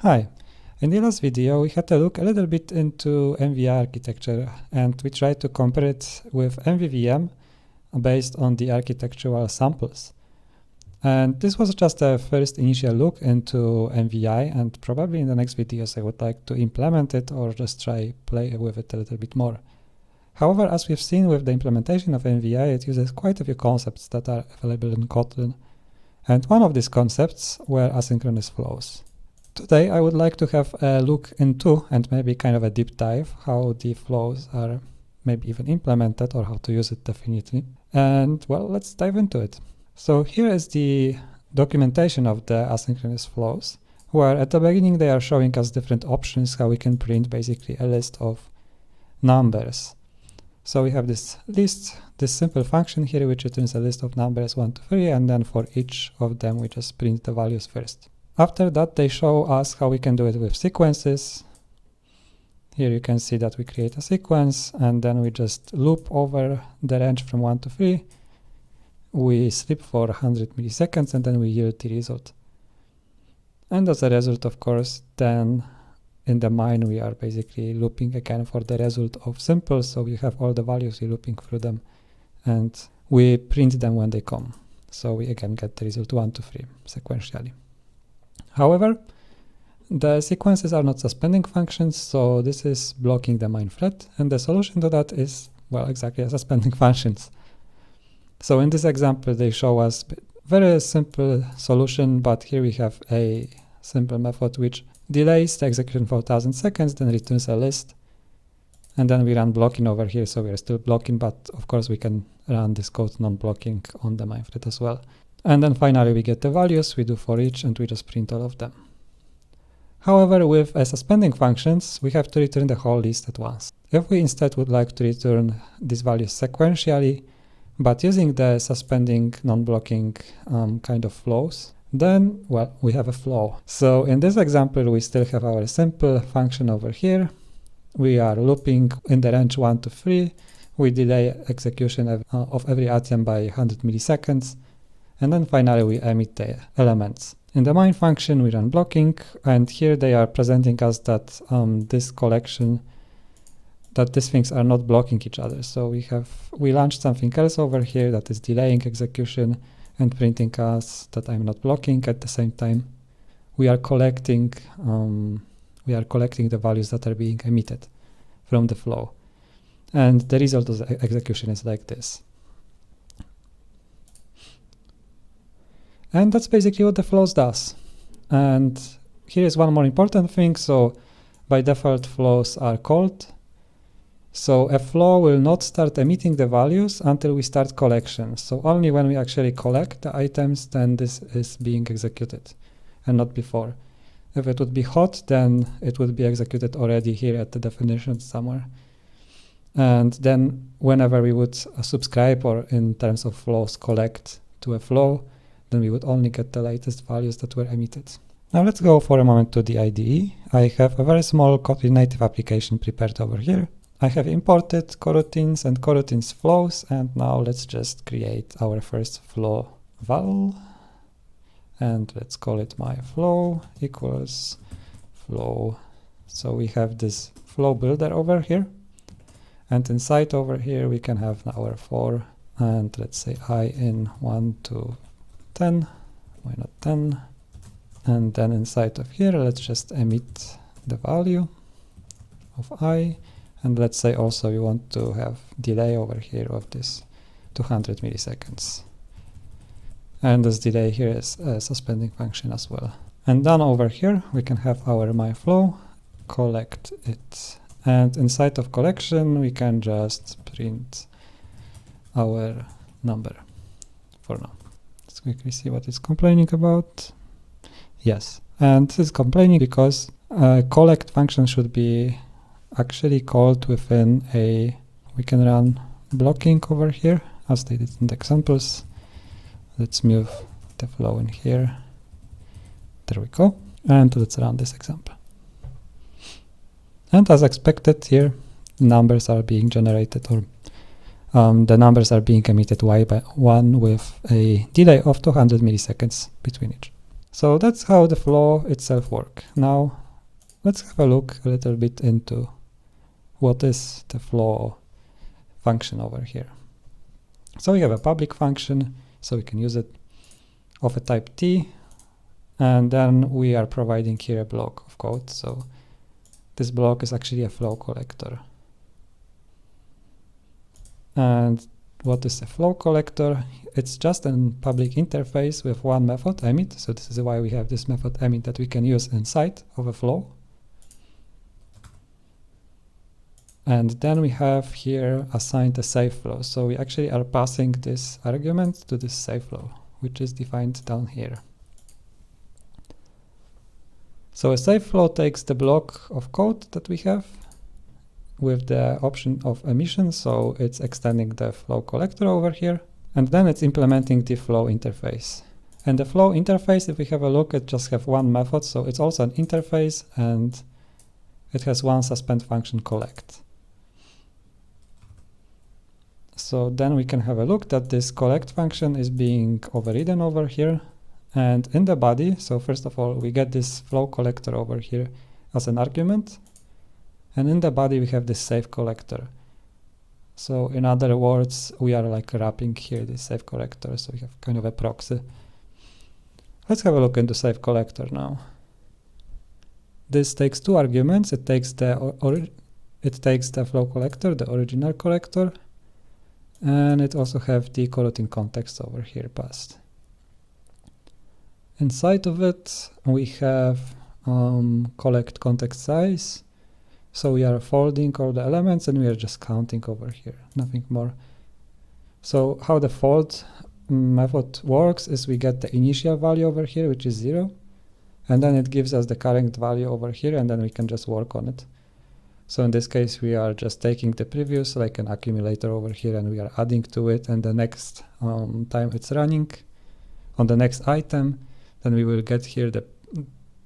Hi, in the last video we had a look a little bit into MVI architecture and we tried to compare it with MVVM based on the architectural samples. And this was just a first initial look into MVI, and probably in the next videos I would like to implement it or just try play with it a little bit more. However, as we've seen with the implementation of MVI, it uses quite a few concepts that are available in Kotlin. And one of these concepts were asynchronous flows. Today I would like to have a look into, and maybe kind of a deep dive, how the flows are maybe even implemented or how to use it definitely. And well, let's dive into it. So here is the documentation of the asynchronous flows, where at the beginning they are showing us different options how we can print basically a list of numbers. So we have this list, this simple function here which returns a list of numbers 1 to 3, and then for each of them we just print the values first. After that, they show us how we can do it with sequences. Here you can see that we create a sequence and then we just loop over the range from 1 to 3. We sleep for 100 milliseconds and then we yield the result. And as a result, of course, then in the mine we are basically looping again for the result of simple. So we have all the values, we're looping through them and we print them when they come. So we again get the result 1 to 3 sequentially. However, the sequences are not suspending functions, so this is blocking the main thread, and the solution to that is, well, exactly suspending functions. So in this example, they show us very simple solution, but here we have a simple method which delays the execution for 1000 seconds, then returns a list, and then we run blocking over here, so we are still blocking, but of course we can run this code non-blocking on the main thread as well. And then finally we get the values, we do for each, and we just print all of them. However, with suspending functions, we have to return the whole list at once. If we instead would like to return these values sequentially, but using the suspending non-blocking kind of flows, then, well, we have a flow. So in this example, we still have our simple function over here. We are looping in the range 1 to 3. We delay execution of every item by 100 milliseconds. And then finally we emit the elements. In the main function we run blocking, and here they are presenting us that this collection, that these things are not blocking each other. So we launched something else over here that is delaying execution and printing us that I'm not blocking. At the same time, we are collecting the values that are being emitted from the flow. And the result of the execution is like this. And that's basically what the flows does. And here is one more important thing. So by default, flows are called. So a flow will not start emitting the values until we start collection. So only when we actually collect the items, then this is being executed and not before. If it would be hot, then it would be executed already here at the definition somewhere. And then whenever we would subscribe, or in terms of flows, collect to a flow, then we would only get the latest values that were emitted. Now let's go for a moment to the IDE. I have a very small Kotlin native application prepared over here. I have imported coroutines and coroutines flows, and now let's just create our first flow val. And let's call it my flow equals flow. So we have this flow builder over here. And inside over here we can have our for, and let's say I in 1 to 10, why not 10? And then inside of here, let's just emit the value of I. And let's say also we want to have delay over here of this 200 milliseconds. And this delay here is a suspending function as well. And then over here, we can have our myFlow, collect it. And inside of collection, we can just print our number for now. Let's quickly see what it's complaining about. Yes, and it's complaining because collect function should be actually called within we can run blocking over here as they did in the examples. Let's move the flow in here. There we go. And let's run this example. And as expected here, numbers are being generated, or the numbers are being emitted one by one with a delay of 200 milliseconds between each. So that's how the flow itself works. Now let's have a look a little bit into what is the flow function over here. So we have a public function, so we can use it of a type T, and then we are providing here a block of code. So this block is actually a flow collector. And what is a flow collector? It's just a public interface with one method, emit. So this is why we have this method emit that we can use inside of a flow. And then we have here assigned a save flow. So we actually are passing this argument to this save flow, which is defined down here. So a save flow takes the block of code that we have with the option of emission. So it's extending the flow collector over here. And then it's implementing the flow interface. And the flow interface, if we have a look, it just have one method. So it's also an interface, and it has one suspend function collect. So then we can have a look that this collect function is being overridden over here. And in the body, so first of all, we get this flow collector over here as an argument. And in the body, we have this save collector. So in other words, we are like wrapping here this save collector. So we have kind of a proxy. Let's have a look into save collector now. This takes two arguments. It takes the flow collector, the original collector, and it also have the coroutine context over here passed. Inside of it, we have collect context size. So we are folding all the elements and we are just counting over here, nothing more. So how the fold method works is we get the initial value over here, which is 0, and then it gives us the current value over here, and then we can just work on it. So in this case, we are just taking the previous, like an accumulator over here, and we are adding to it, and the next time it's running on the next item, then we will get here the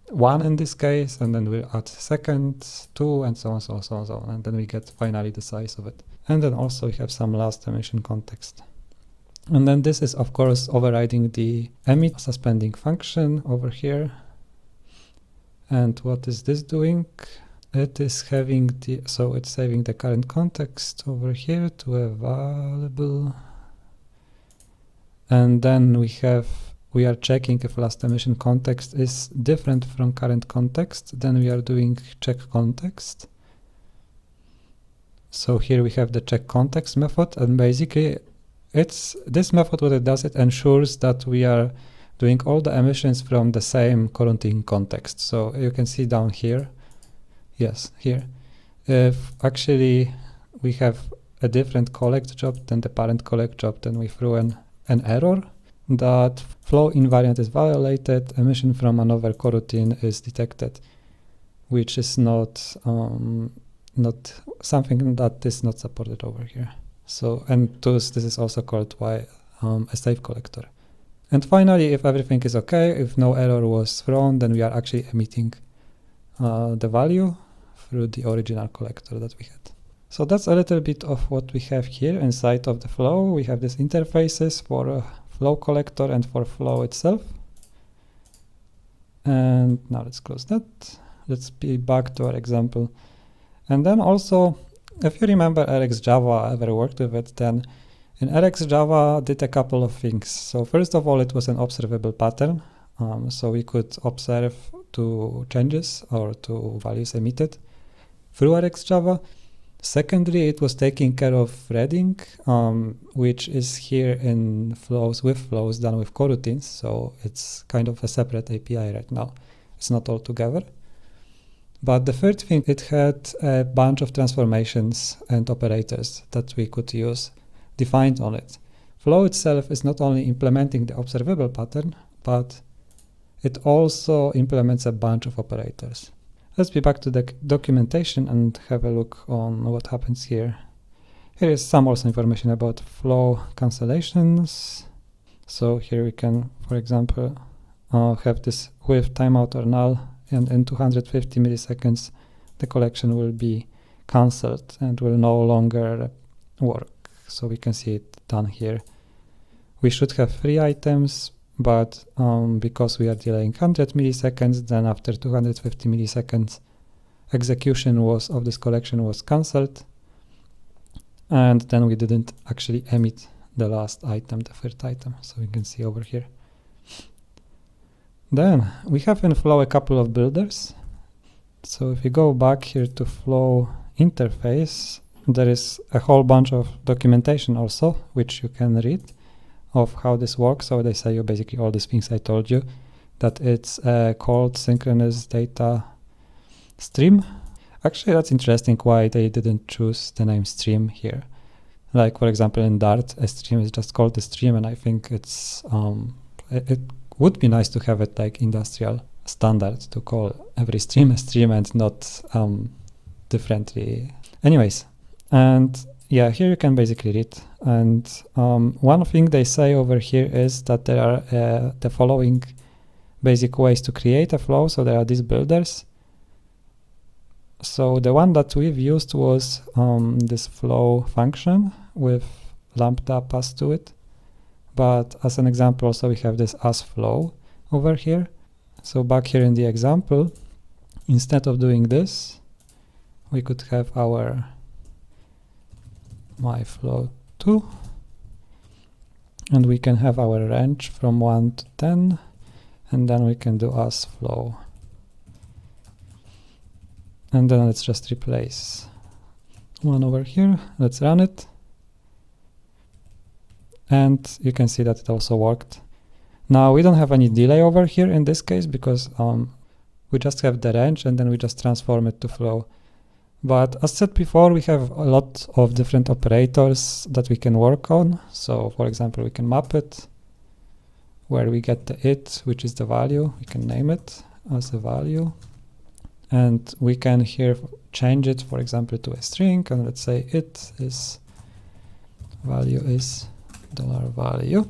1 in this case, and then we'll add second, 2, and so on, so on, so on, so on, and then we get finally the size of it. And then also we have some last emission context. And then this is, of course, overriding the emit suspending function over here. And what is this doing? It is having the, so it's saving the current context over here to a variable. And then we are checking if last emission context is different from current context. Then we are doing check context. So here we have the check context method, and basically it's this method, what it does, it ensures that we are doing all the emissions from the same coroutine context. So you can see down here, yes, here, if actually we have a different collect job than the parent collect job, then we throw an error that flow invariant is violated, emission from another coroutine is detected, which is not something that is not supported over here. So, and thus this is also called a save collector. And finally, if everything is okay, if no error was thrown, then we are actually emitting the value through the original collector that we had. So that's a little bit of what we have here inside of the flow. We have these interfaces for flow collector and for flow itself. And now let's close that. Let's be back to our example. And then also, if you remember RxJava, ever worked with it, then in RxJava did a couple of things. So first of all, it was an observable pattern. So we could observe to changes or to values emitted through RxJava. Secondly, it was taking care of threading, which is here in flows with flows done with coroutines. So it's kind of a separate API right now. It's not all together. But the third thing, it had a bunch of transformations and operators that we could use defined on it. Flow itself is not only implementing the observable pattern, but it also implements a bunch of operators. Let's be back to the documentation and have a look on what happens here. Here is some also information about flow cancellations. So here we can, for example, have this with timeout or null, and in 250 milliseconds, the collection will be cancelled and will no longer work. So we can see it done here. We should have 3 items, but because we are delaying 100 milliseconds, then after 250 milliseconds, execution of this collection was cancelled, and then we didn't actually emit the last item, the third item, so we can see over here. Then we have in Flow a couple of builders. So if you go back here to Flow interface, there is a whole bunch of documentation also, which you can read of how this works. So they say you basically all these things I told you, that it's called synchronous data stream. Actually, that's interesting why they didn't choose the name stream here. Like, for example, in Dart, a stream is just called a stream, and I think it's it would be nice to have it like industrial standard to call every stream a stream and not differently. Anyways, and yeah, here you can basically read. And one thing they say over here is that there are the following basic ways to create a flow. So there are these builders. So the one that we've used was this flow function with lambda passed to it. But as an example, also we have this as flow over here. So back here in the example, instead of doing this, we could have our myFlow2, and we can have our range from 1 to 10, and then we can do as flow. And then let's just replace one over here. Let's run it. And you can see that it also worked. Now we don't have any delay over here in this case because we just have the range and then we just transform it to flow. But as said before, we have a lot of different operators that we can work on. So for example, we can map it where we get the it, which is the value. We can name it as a value. And we can here change it, for example, to a string. And let's say it is value is $value.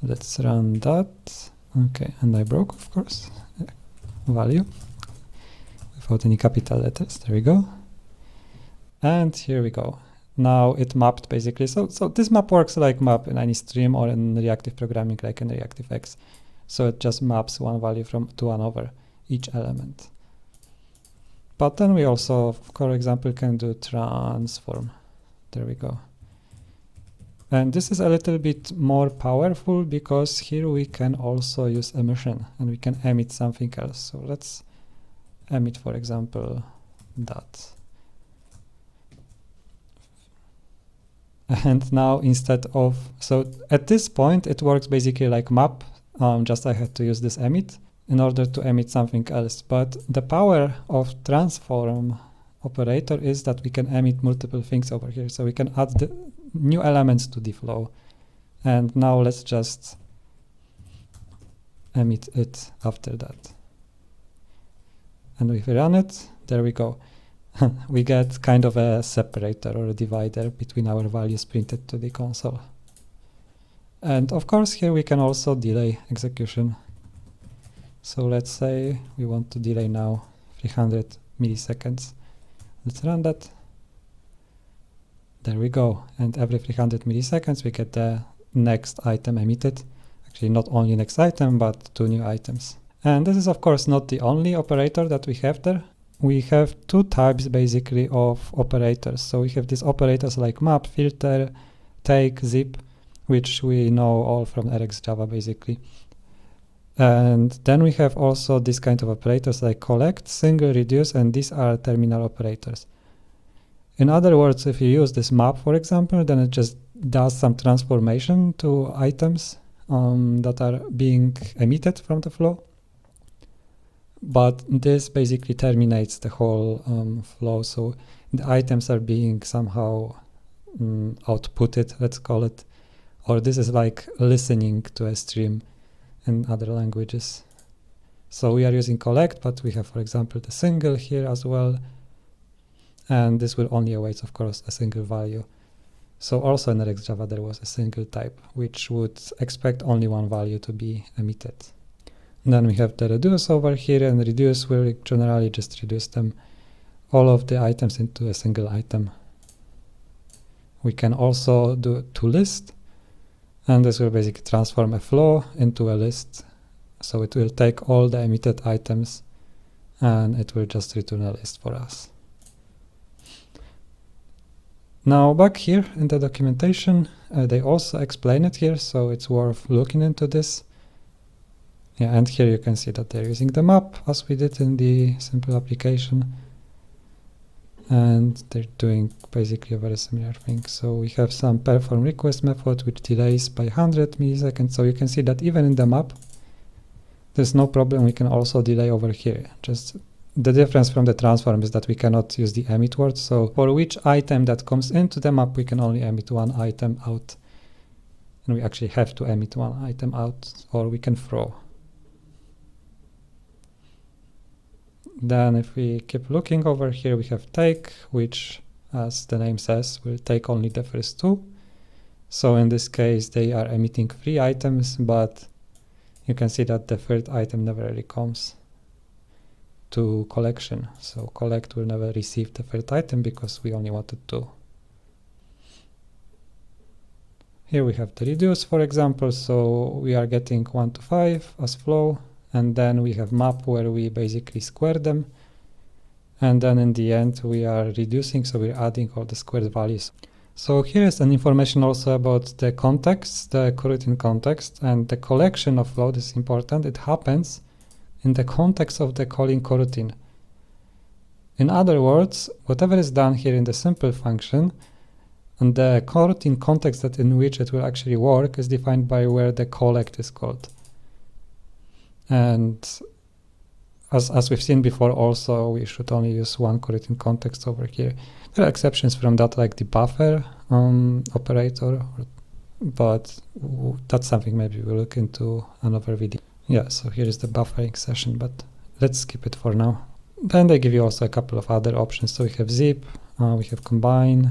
Let's run that. Okay, and I broke, of course, value without any capital letters. There we go. And here we go. Now it mapped basically. So this map works like map in any stream or in reactive programming, like in ReactiveX. So it just maps one value to 1 over each element. But then we also, for example, can do transform. There we go. And this is a little bit more powerful because here we can also use emission and we can emit something else. So let's emit, for example, that. And now instead of, so at this point it works basically like map, just I had to use this emit in order to emit something else. But the power of transform operator is that we can emit multiple things over here. So we can add the new elements to the flow. And now let's just emit it after that. And if we run it, there we go. We get kind of a separator or a divider between our values printed to the console. And of course, here we can also delay execution. So let's say we want to delay now 300 milliseconds. Let's run that. There we go. And every 300 milliseconds, we get the next item emitted. Actually, not only next item, but 2 new items. And this is, of course, not the only operator that we have there. We have 2 types, basically, of operators. So we have these operators like map, filter, take, zip, which we know all from RxJava, basically. And then we have also this kind of operators like collect, single, reduce, and these are terminal operators. In other words, if you use this map, for example, then it just does some transformation to items that are being emitted from the flow. But this basically terminates the whole flow. So the items are being somehow outputted, let's call it. Or this is like listening to a stream in other languages. So we are using collect, but we have, for example, the single here as well. And this will only await, of course, a single value. So also in RxJava there was a single type, which would expect only one value to be emitted. And then we have the reduce over here, and reduce will generally just reduce them, all of the items into a single item. We can also do toList, And this will basically transform a flow into a list. So it will take all the emitted items and it will just return a list for us. Now back here in the documentation, they also explain it here, so it's worth looking into this. Yeah, and here you can see that they're using the map as we did in the simple application. And they're doing basically a very similar thing. So we have some perform request method which delays by 100 milliseconds. So you can see that even in the map, there's no problem. We can also delay over here. Just the difference from the transform is that we cannot use the emit word. So for which item that comes into the map, we can only emit one item out. And we actually have to emit one item out, or we can throw. Then if we keep looking over here, we have take, which, as the name says, will take only the first two. So in this case, they are emitting 3 items, but you can see that the third item never really comes to collection. So collect will never receive the third item because we only wanted 2. Here we have the reduce, for example. So we are getting 1 to 5 as flow. And then we have map where we basically square them. And then in the end, we are reducing, so we're adding all the squared values. So here is an information also about the context, the coroutine context, and the collection of flow is important. It happens in the context of the calling coroutine. In other words, whatever is done here in the simple function, and the coroutine context that in which it will actually work is defined by where the collect is called. And as we've seen before, also we should only use one coroutine context over here. There are exceptions from that, like the buffer operator, but that's something maybe we'll look into another video. Yeah, so here is the buffering session, but let's skip it for now. Then they give you also a couple of other options. So we have zip, we have combine.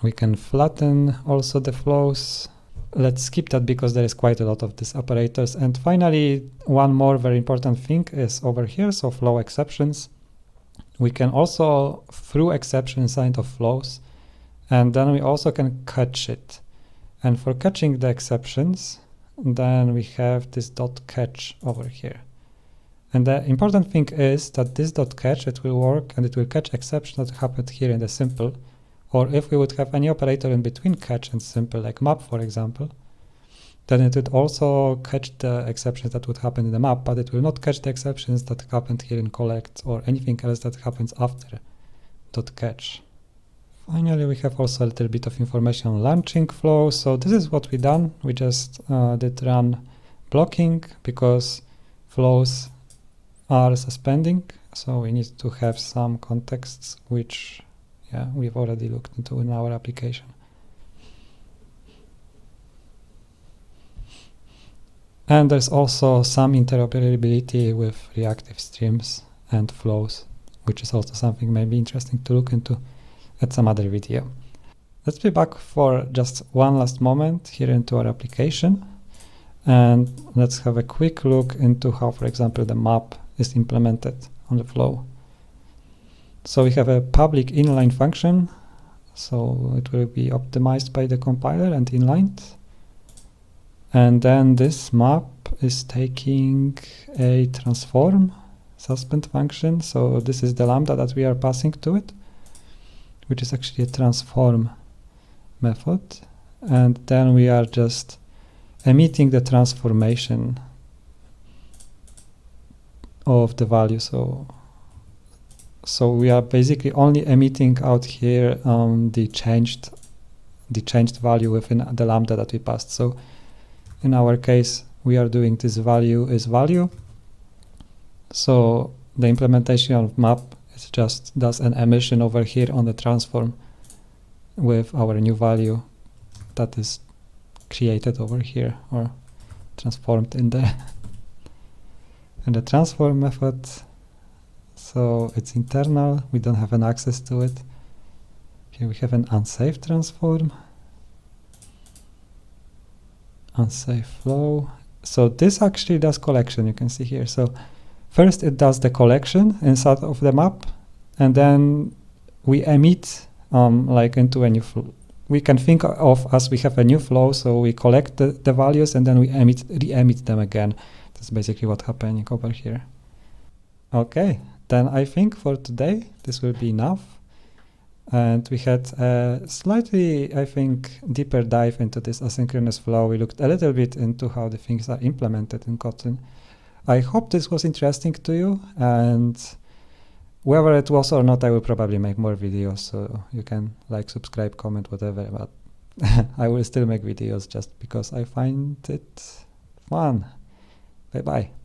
We can flatten also the flows. Let's skip that because there is quite a lot of these operators. And finally, one more very important thing is over here, so flow exceptions. We can also throw exception inside of flows, and then we also can catch it. And for catching the exceptions, then we have this .catch over here. And the important thing is that this .catch, it will work and it will catch exceptions that happened here in the simple. Or if we would have any operator in between catch and simple, like map, for example, then it would also catch the exceptions that would happen in the map, but it will not catch the exceptions that happened here in collect or anything else that happens after .catch. Finally, we have also a little bit of information on launching flow. So this is what we done. We just did run blocking because flows are suspending. So we need to have some contexts which we've already looked into in our application. And there's also some interoperability with reactive streams and flows, which is also something maybe interesting to look into at some other video. Let's be back for just one last moment here into our application. And let's have a quick look into how, for example, the map is implemented on the flow. So we have a public inline function, so it will be optimized by the compiler and inlined. And then this map is taking a transform suspend function. So this is the lambda that we are passing to it, which is actually a transform method. And then we are just emitting the transformation of the value. So we are basically only emitting out here the changed value within the lambda that we passed. So in our case, we are doing this value is value. So the implementation of map is just does an emission over here on the transform with our new value that is created over here or transformed in the transform method. So it's internal, we don't have an access to it. Here we have an unsafe transform, unsafe flow. So this actually does collection, you can see here. So first it does the collection inside of the map, and then we emit like into a new we can think of as we have a new flow, so we collect the values and then we re-emit them again. That's basically what's happening over here. Okay, then I think for today this will be enough. And we had a slightly, I think, deeper dive into this asynchronous flow. We looked a little bit into how the things are implemented in Kotlin. I hope this was interesting to you, and whether it was or not, I will probably make more videos, so you can like, subscribe, comment, whatever, but I will still make videos just because I find it fun. Bye-bye.